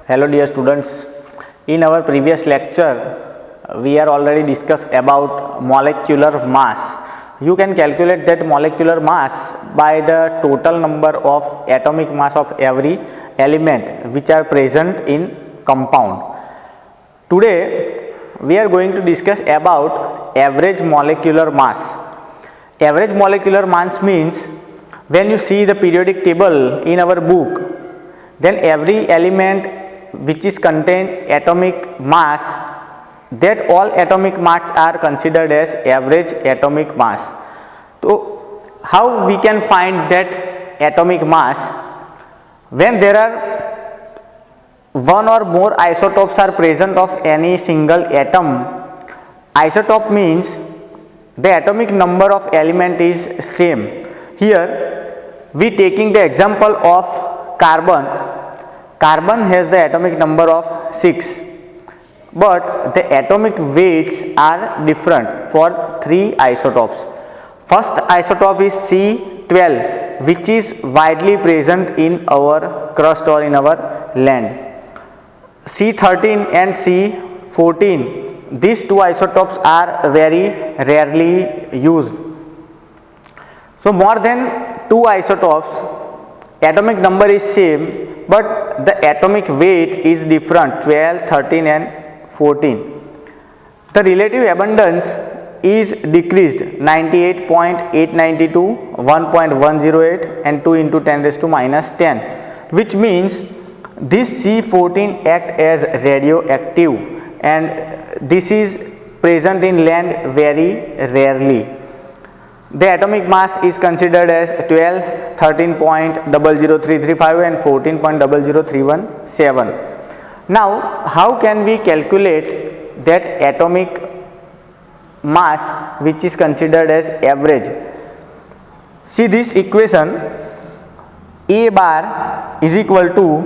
Hello dear students, in our previous lecture we are already discussed about molecular mass. You can calculate that molecular mass by the total number of atomic mass of every element which are present in compound. Today we are going to discuss about average molecular mass. Average molecular mass means when you see the periodic table in our book, then every element which is contained atomic mass, that all atomic mass are considered as average atomic mass. So how we can find that atomic mass? When there are one or more isotopes are present of any single atom. Isotope means the atomic number of element is same. Here we taking the example of carbon. Carbon has the atomic number of 6, but the atomic weights are different for 3 isotopes. First isotope is C12, which is widely present in our crust or in our land. C13 and C14, these 2 isotopes are very rarely used. So more than 2 isotopes, atomic number is same, but the atomic weight is different, 12, 13 and 14. The relative abundance is decreased, 98.892, 1.108 and 2 into 10 raised to minus 10, which means this C14 act as radioactive and this is present in land very rarely. The atomic mass is considered as 12, 13.00335 and 14.00317. Now, how can we calculate that atomic mass which is considered as average? See this equation, A bar is equal to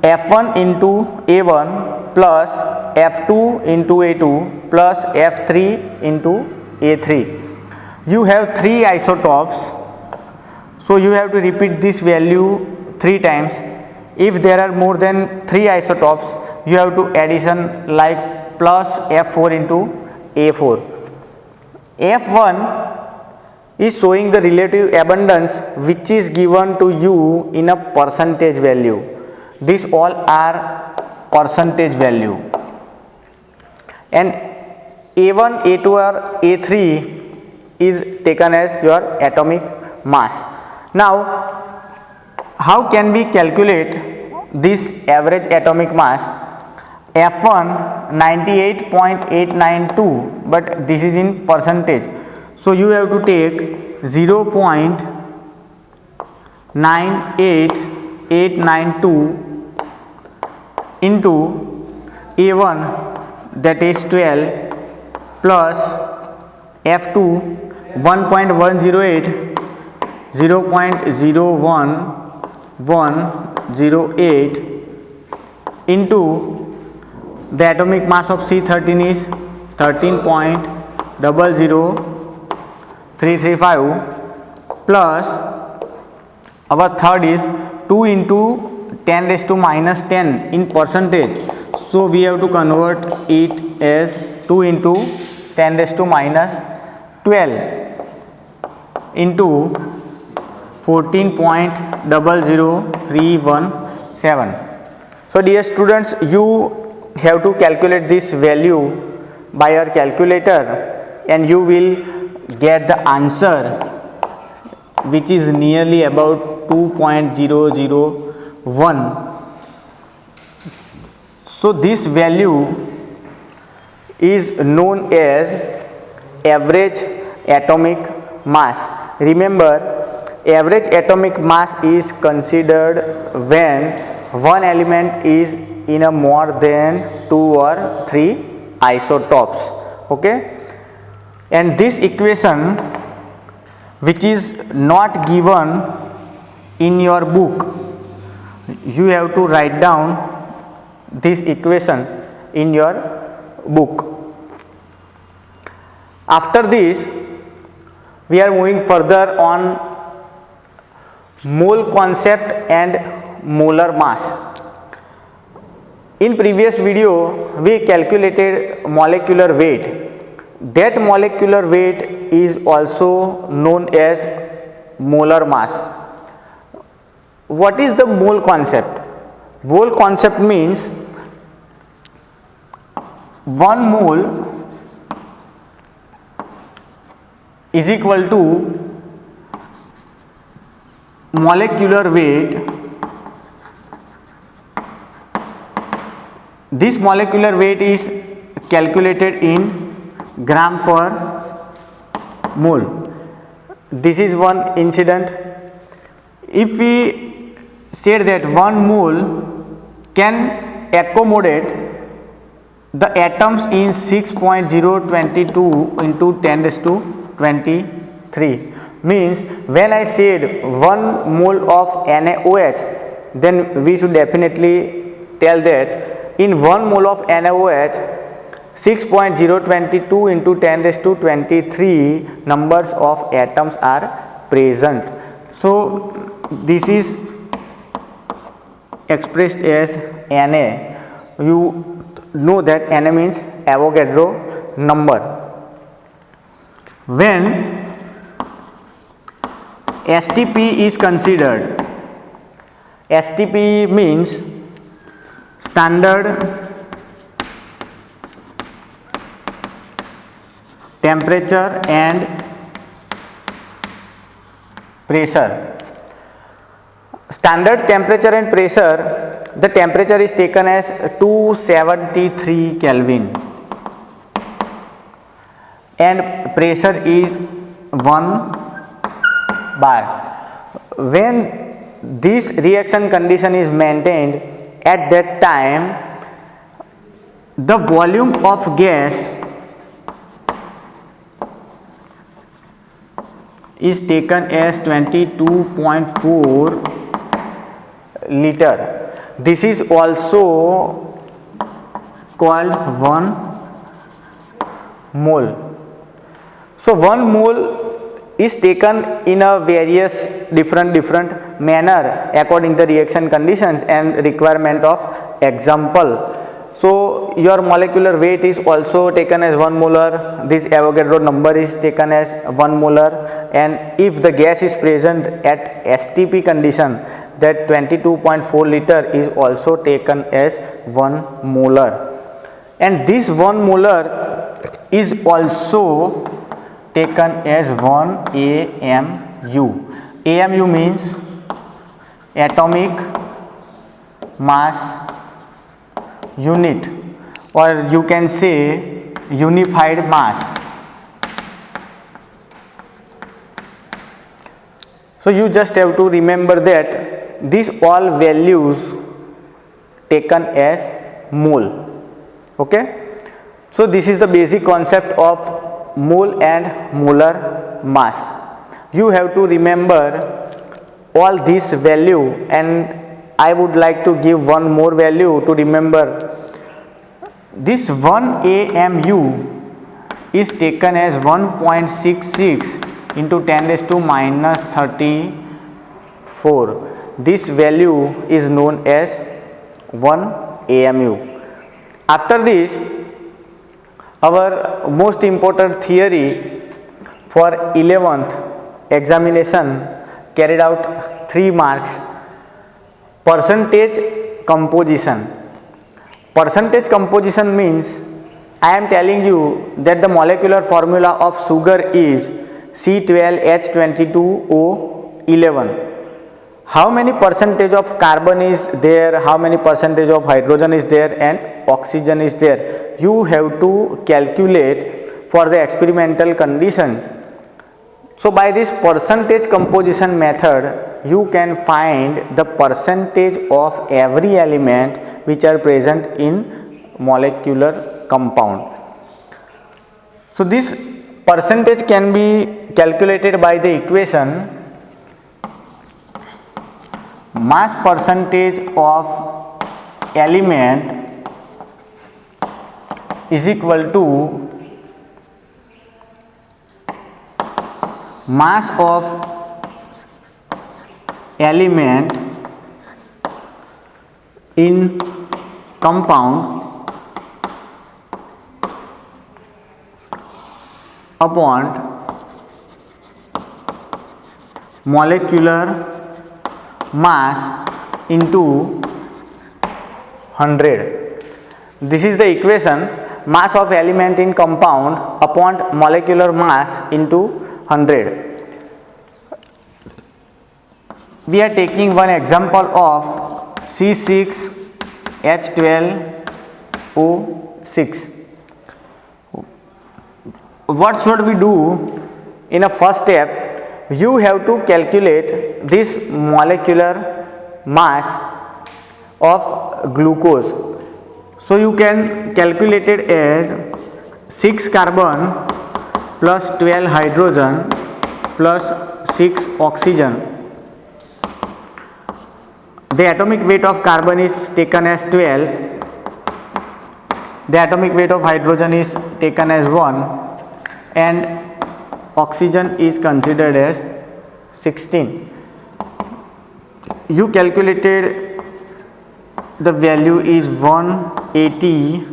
F1 into A1 plus F2 into A2 plus F3 into A3. You have 3 isotopes, so you have to repeat this value 3 times. If there are more than 3 isotopes, you have to addition like plus F4 into A4. F1 is showing the relative abundance which is given to you in a percentage value. These all are percentage value, and A1, A2 or A3 is taken as your atomic mass. Now, how can we calculate this average atomic mass? F1 98.892, but this is in percentage, so you have to take 0.98892 into A1, that is 12, plus F2 1.108, 0.01108 into the atomic mass of C13 is 13.00335 plus our third is 2 into 10 raised to minus 10 in percentage, so we have to convert it as 2 into 10 raised to minus 12 into 14.00317. So dear students, you have to calculate this value by your calculator and you will get the answer which is nearly about 2.001. So this value is known as average atomic mass. Remember, average atomic mass is considered when one element is in a more than 2 or 3 isotopes. Okay, and this equation which is not given in your book, you have to write down this equation in your book. After this, we are moving further on mole concept and molar mass. In previous video we calculated molecular weight. That molecular weight is also known as molar mass. What is the mole concept? Mole concept means 1 mole is equal to molecular weight. This molecular weight is calculated in gram per mole. This is one incident. If we said that 1 mole can accommodate the atoms in 6.022 into 10 raised to 23, means when I said 1 mole of NaOH, then we should definitely tell that in 1 mole of NaOH 6.022 into 10 raised to 23 numbers of atoms are present. So this is expressed as Na. You know that Na means Avogadro number. When STP is considered, STP means standard temperature and pressure. Standard temperature and pressure, the temperature is taken as 273 Kelvin and pressure is 1 bar. When this reaction condition is maintained, at that time the volume of gas is taken as 22.4 liter. This is also called 1 mole. So 1 mole is taken in a various different manner according to the reaction conditions and requirement of example. So your molecular weight is also taken as 1 molar, this Avogadro number is taken as 1 molar, and if the gas is present at STP condition, that 22.4 liter is also taken as 1 molar, and this 1 molar is also taken as 1 AMU. AMU means atomic mass unit, or you can say unified mass. So you just have to remember that these all values taken as mole. Okay, so this is the basic concept of mole and molar mass. You have to remember all this value, and I would like to give one more value to remember. This 1 AMU is taken as 1.66 into 10 raised to minus 34. This value is known as 1 AMU. After this, our most important theory for 11th examination carried out 3 marks, percentage composition. Percentage composition means I am telling you that the molecular formula of sugar is C12H22O11. How many percentage of carbon is there, how many percentage of hydrogen is there, and oxygen is there? You have to calculate for the experimental conditions. So by this percentage composition method, you can find the percentage of every element which are present in molecular compound. So this percentage can be calculated by the equation mass percentage of element is equal to mass of element in compound upon molecular mass into 100. This is the equation: mass of element in compound upon molecular mass into 100. We are taking one example of C6H12O6. What should we do? In a first step, you have to calculate this molecular mass of glucose. So you can calculate it as 6 carbon plus 12 hydrogen plus 6 oxygen. The atomic weight of carbon is taken as 12, the atomic weight of hydrogen is taken as 1, and oxygen is considered as 16. You calculated the value is 180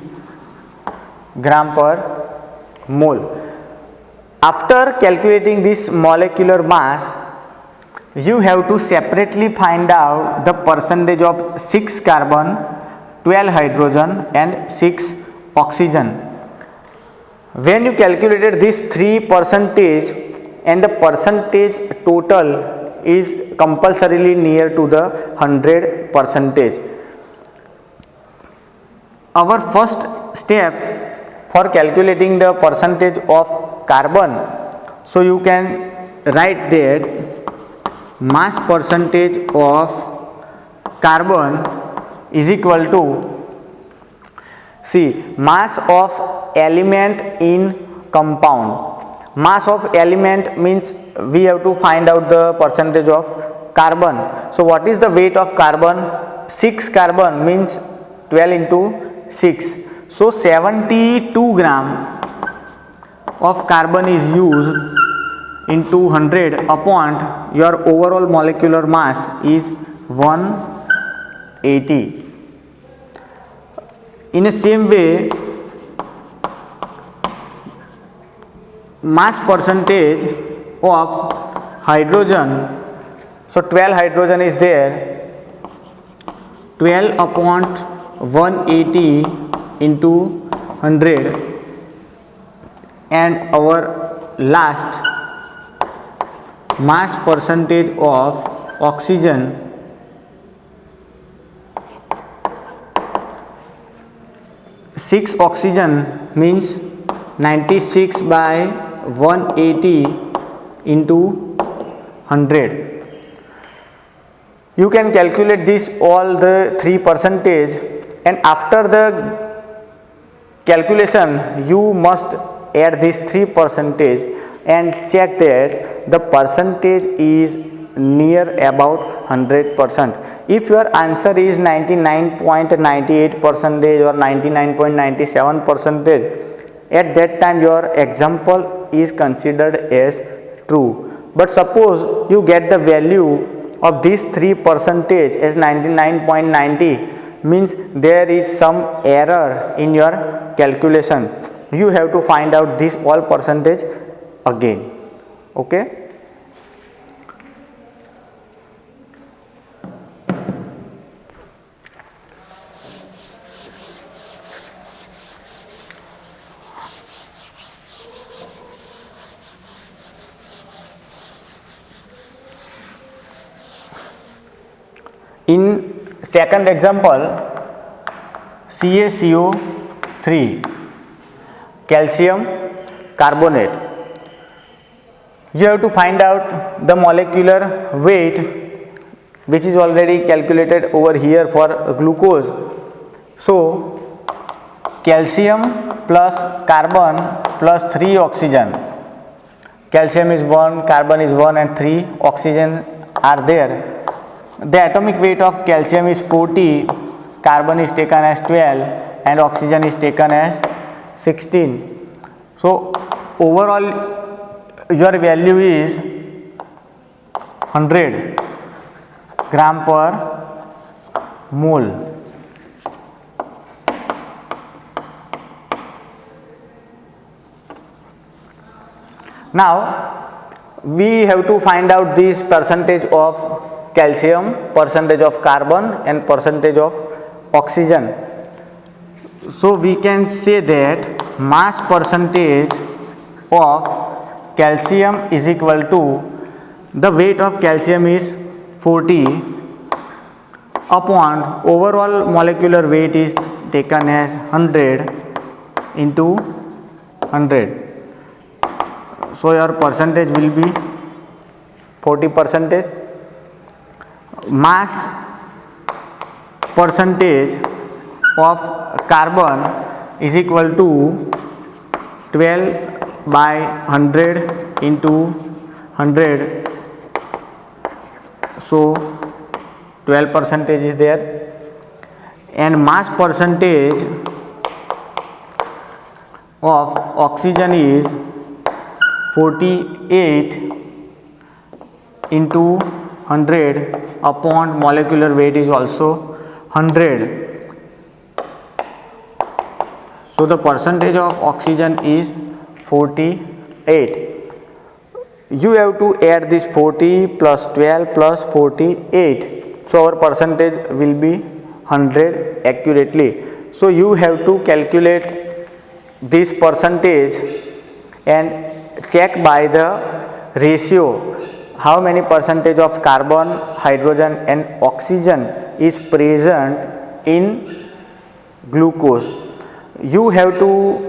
gram per mole. After calculating this molecular mass, you have to separately find out the percentage of 6 carbon, 12 hydrogen and 6 oxygen. When you calculated this 3% and the percentage total is compulsorily near to the 100%. Our first step for calculating the percentage of carbon, so you can write that mass percentage of carbon is equal to, see, mass of element in compound. Mass of element means we have to find out the percentage of carbon. So what is the weight of carbon? 6 carbon means 12 into 6. So 72 gram of carbon is used into 100 upon your overall molecular mass is 180. In the same way, mass percentage of hydrogen, so 12 hydrogen is there, 12 upon 180 into 100, and our last mass percentage of oxygen, six oxygen means 96 by 180 into 100. You can calculate this all the 3%, and after the calculation you must add this 3% and check that the percentage is near about 100%. If your answer is 99.98% or 99.97%, at that time your example is considered as true. But suppose you get the value of this 3% as 99.90, means there is some error in your calculation. You have to find out this all percentage again. Okay. In second example, CaCO3, calcium carbonate. You have to find out the molecular weight, which is already calculated over here for glucose. So calcium plus carbon plus 3 oxygen. Calcium is 1, carbon is 1 and 3 oxygen are there. The atomic weight of calcium is 40, carbon is taken as 12 and oxygen is taken as 16. So overall your value is 100 gram per mole. Now we have to find out this percentage of calcium, percentage of carbon and percentage of oxygen. So we can say that mass percentage of calcium is equal to, the weight of calcium is 40 upon overall molecular weight is taken as 100 into 100. So your percentage will be 40%. Mass percentage of carbon is equal to 12 by 100 into 100. So 12% is there, and mass percentage of oxygen is 48 into 100 upon molecular weight is also 100. So the percentage of oxygen is 48. You have to add this 40 plus 12 plus 48. So our percentage will be 100 accurately. So you have to calculate this percentage and check by the ratio how many percentage of carbon, hydrogen and oxygen is present in glucose. You have to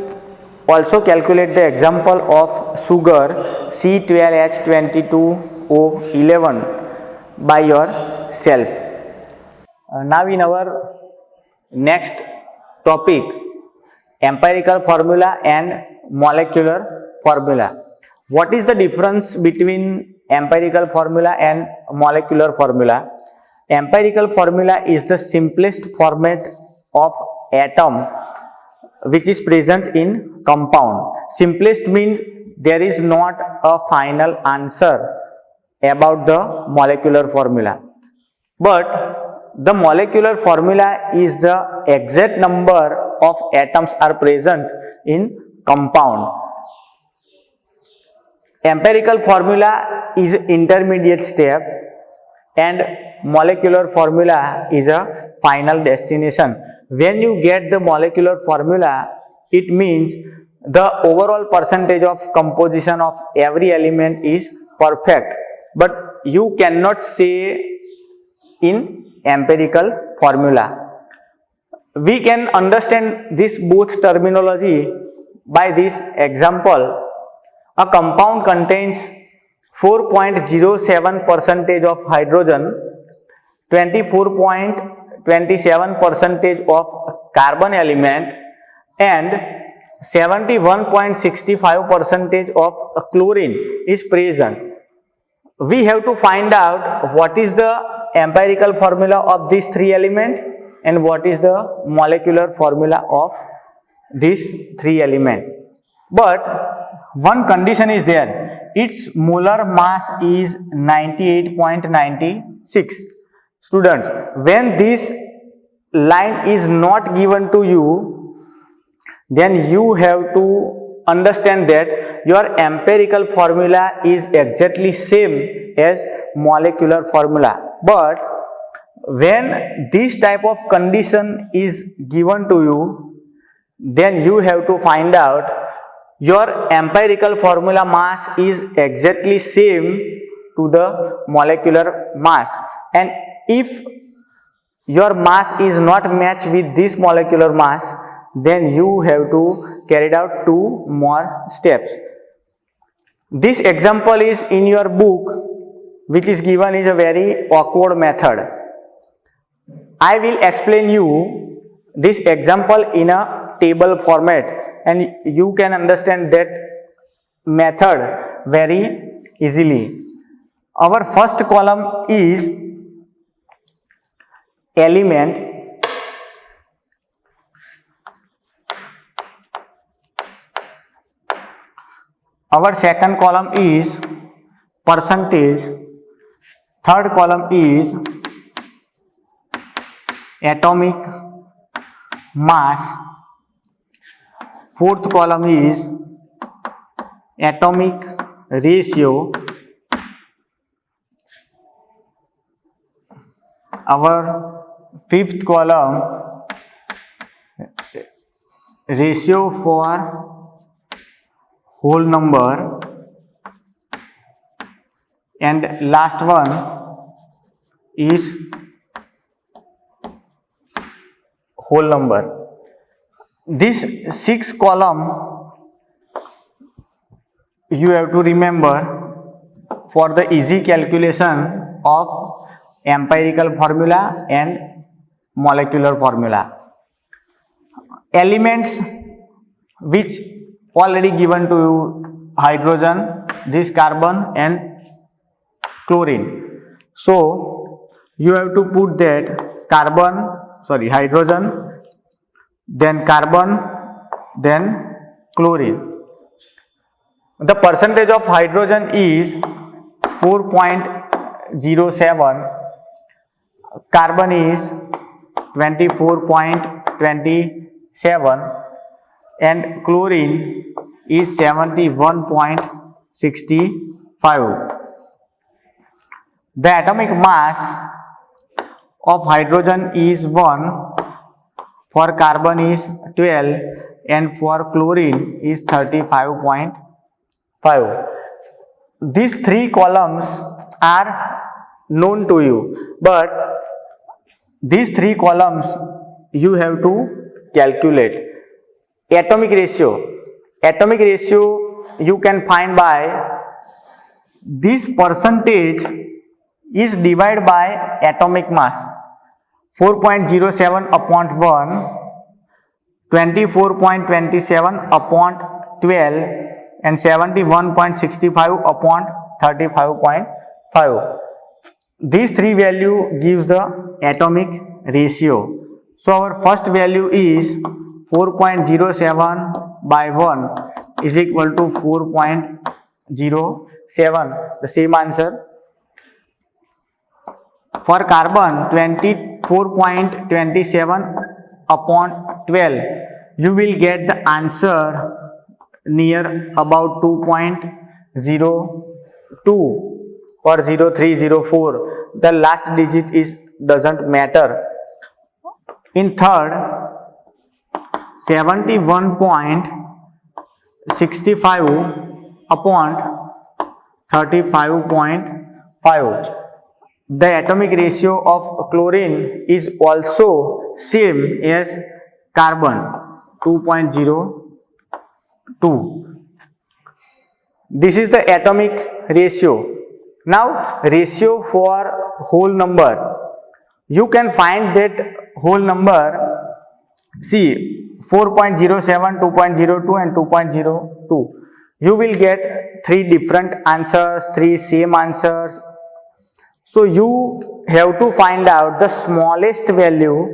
also calculate the example of sugar C12H22O11 by yourself. Now in our next topic, empirical formula and molecular formula. What is the difference between empirical formula and molecular formula? Empirical formula is the simplest format of atom which is present in compound. Simplest means there is not a final answer about the molecular formula, but the molecular formula is the exact number of atoms are present in compound. Empirical formula is intermediate step and molecular formula is a final destination. When you get the molecular formula, it means the overall percentage of composition of every element is perfect, but you cannot say in empirical formula. We can understand this both terminology by this example. A compound contains 4.07% of hydrogen, 24.27% of carbon element and 71.65% of chlorine is present. We have to find out what is the empirical formula of these three elements and what is the molecular formula of these three elements. But one condition is there, its molar mass is 98.96. Students, when this line is not given to you, then you have to understand that your empirical formula is exactly same as molecular formula. But when this type of condition is given to you, then you have to find out your empirical formula mass is exactly same to the molecular mass, and if your mass is not matched with this molecular mass, then you have to carry out two more steps. This example is in your book, which is given is a very awkward method. I will explain you this example in a table format and you can understand that method very easily. Our first column is element, our second column is percentage, third column is atomic mass, fourth column is atomic ratio, our fifth column, ratio for whole number, and last one is whole number. This 6 column you have to remember for the easy calculation of empirical formula and molecular formula. Elements which already given to you: hydrogen, this carbon and chlorine. So you have to put that hydrogen, then carbon, then chlorine. The percentage of hydrogen is 4.07, carbon is 24.27 and chlorine is 71.65. The atomic mass of hydrogen is 1, for carbon is 12 and for chlorine is 35.5. These 3 columns are known to you, but these 3 columns you have to calculate. Atomic ratio you can find by this percentage is divided by atomic mass. 4.07 upon 1, 24.27 upon 12 and 71.65 upon 35.5. These 3 value gives the atomic ratio. So our first value is 4.07 by 1 is equal to 4.07, the same answer. For carbon, 24.27 upon 12, you will get the answer near about 2.02 or 0304. The last digit is doesn't matter. In third, 71.65 upon 35.5. The atomic ratio of chlorine is also same as carbon, 2.02. This is the atomic ratio. Now ratio for whole number. You can find that whole number. See, 4.07, 2.02 and 2.02. You will get 3 different answers, 3 same answers. So you have to find out the smallest value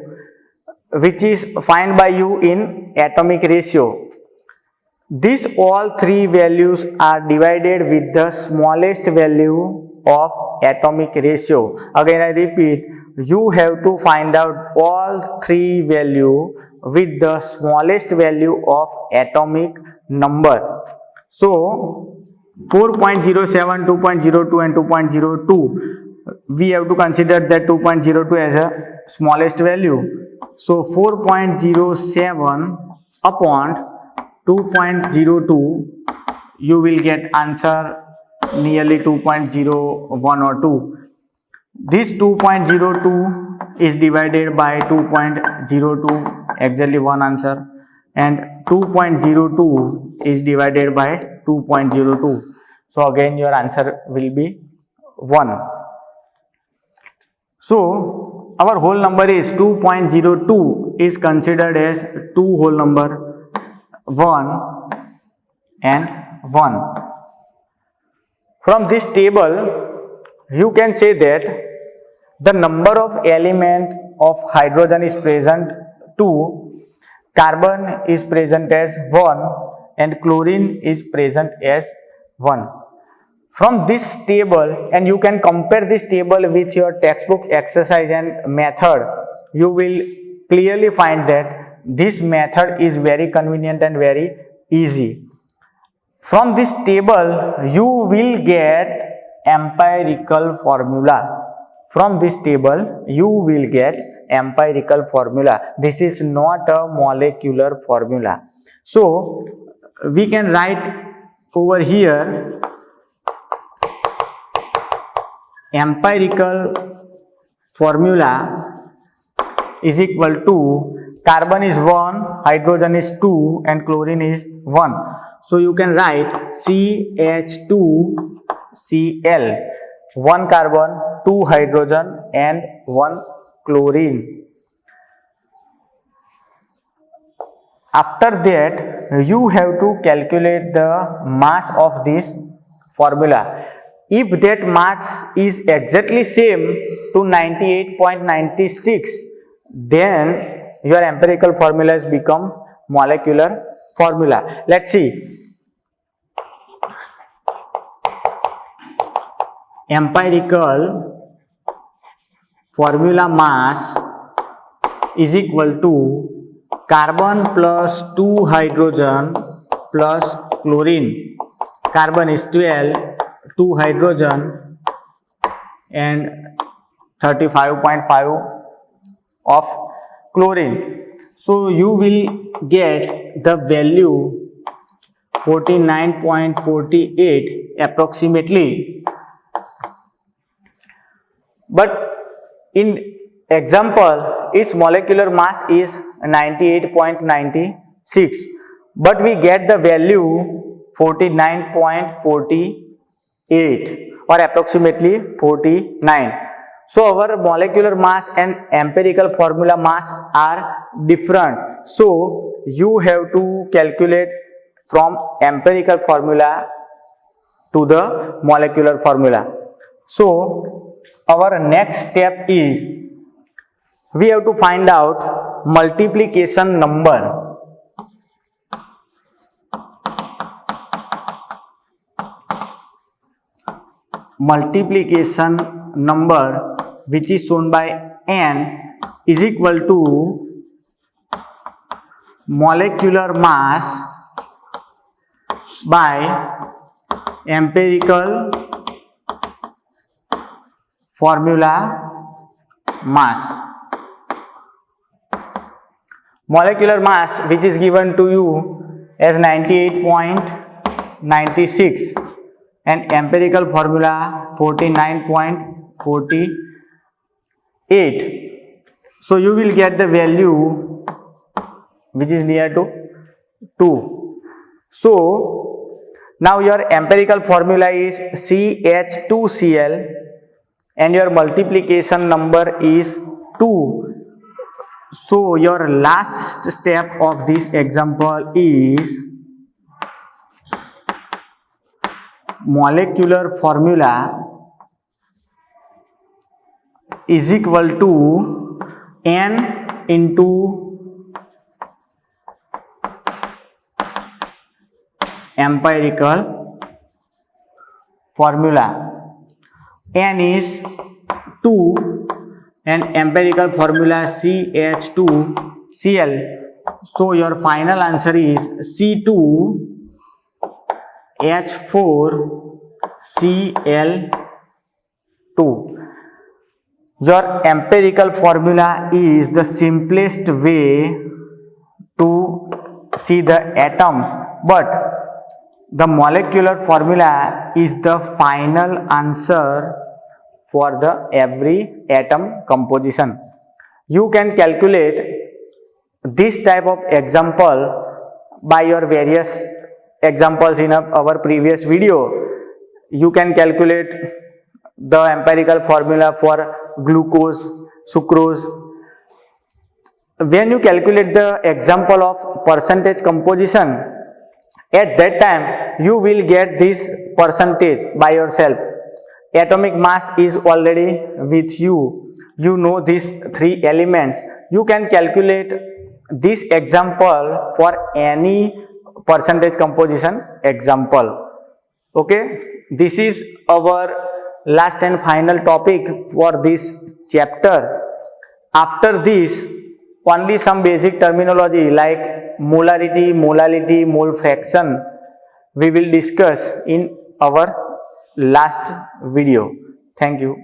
which is found by you in atomic ratio. These all 3 values are divided with the smallest value of atomic ratio. Again I repeat, you have to find out all 3 value with the smallest value of atomic number. So 4.07, 2.02 and 2.02, we have to consider that 2.02 as a smallest value. So 4.07 upon 2.02, you will get answer nearly 2.01 or 2. This 2.02 is divided by 2.02, exactly one answer, and 2.02 is divided by 2.02. So again your answer will be 1. So our whole number is 2.02 is considered as 2 whole number, 1 and 1. From this table you can say that the number of element of hydrogen is present 2, carbon is present as 1 and chlorine is present as 1. From this table, and you can compare this table with your textbook exercise and method, you will clearly find that this method is very convenient and very easy. From this table you will get empirical formula. From this table you will get empirical formula. This is not a molecular formula. So we can write over here empirical formula is equal to carbon is 1, hydrogen is 2 and chlorine is 1. So you can write CH2Cl, 1 carbon, 2 hydrogen and 1 chlorine. After that you have to calculate the mass of this formula. If that mass is exactly same to 98.96, then your empirical formula has become molecular formula. Let's see. Empirical formula mass is equal to carbon plus 2 hydrogen plus chlorine. Carbon is 12, 2 hydrogen and 35.5 of chlorine. So you will get the value 49.48 approximately. But in example its molecular mass is 98.96, but we get the value 49.48 or approximately 49. So our molecular mass and empirical formula mass are different. So you have to calculate from empirical formula to the molecular formula. So our next step is we have to find out multiplication number. Multiplication number, which is shown by n, is equal to molecular mass by empirical formula mass. Molecular mass, which is given to you as 98.96 and empirical formula 49.48. So you will get the value which is near to 2. So now your empirical formula is CH2Cl and your multiplication number is 2. So your last step of this example is molecular formula is equal to n into empirical formula. N is 2 and empirical formula CH2Cl. So your final answer is C2H4Cl2. Your empirical formula is the simplest way to see the atoms, but the molecular formula is the final answer for the every atom composition. You can calculate this type of example by your various examples in our previous video. You can calculate the empirical formula for glucose, sucrose. When you calculate the example of percentage composition, at that time you will get this percentage by yourself. Atomic mass is already with you. You know these 3 elements. You can calculate this example for any percentage composition example. Okay, this is our last and final topic for this chapter. After this, only some basic terminology like molarity, molality, mole fraction we will discuss in our last video. Thank you.